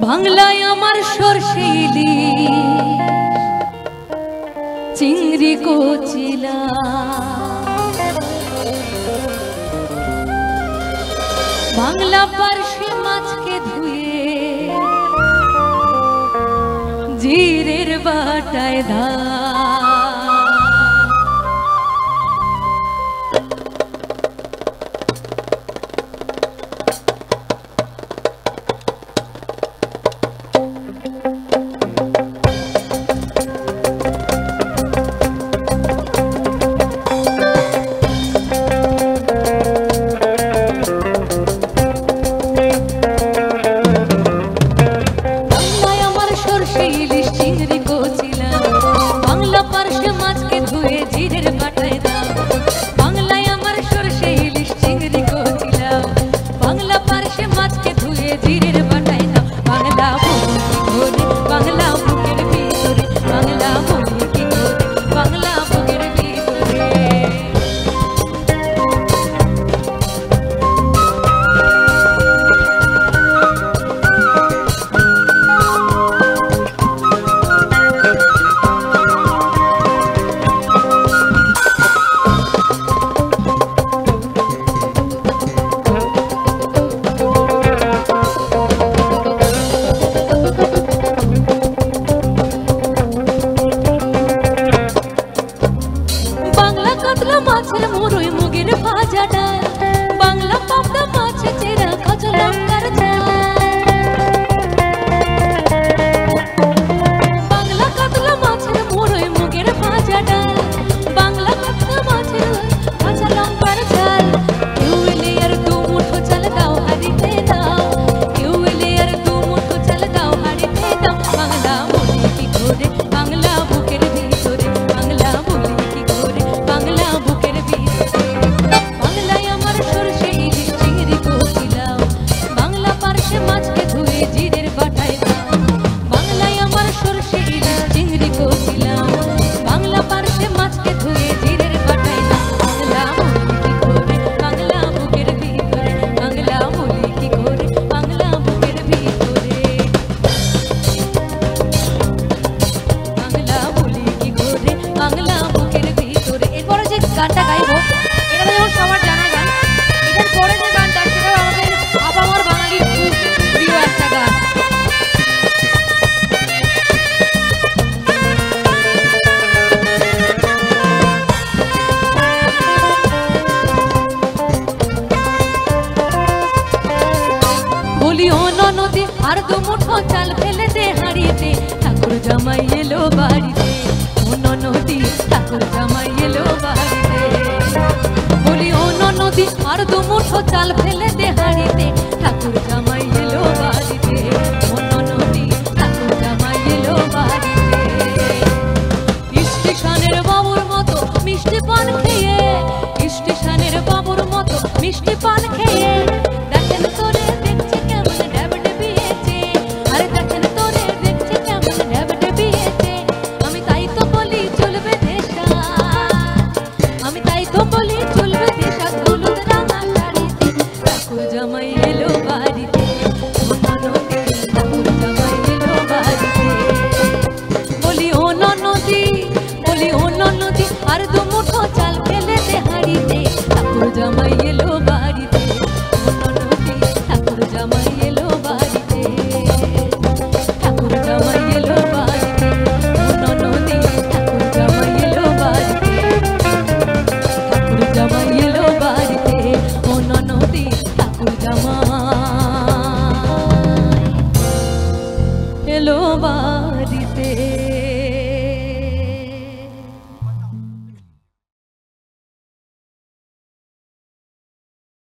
বাংলায় আমার সরষে ইলিশ চিংড়ি কচিলা বাংলা পার্শে মাছকে ধুয়ে জিরের বাটায় দা গানটা গাইবো এটা যেমন সবার জানা গান এটার পরে যে গানটা সেটাও আমাদের আপামর বাঙালির খুব প্রিয় একটা গান বলি ও ননদে আর দু মুঠো চাল ফেলে দে হাড়িতে ঠাকুর জামাই এলো বাড়িতে ও ননদি ঠাকুর জামাই এলো বাড়িতে বলি ও ননদি আর দু মুঠো চাল ফেলে দে হাড়িতে ঠাকুর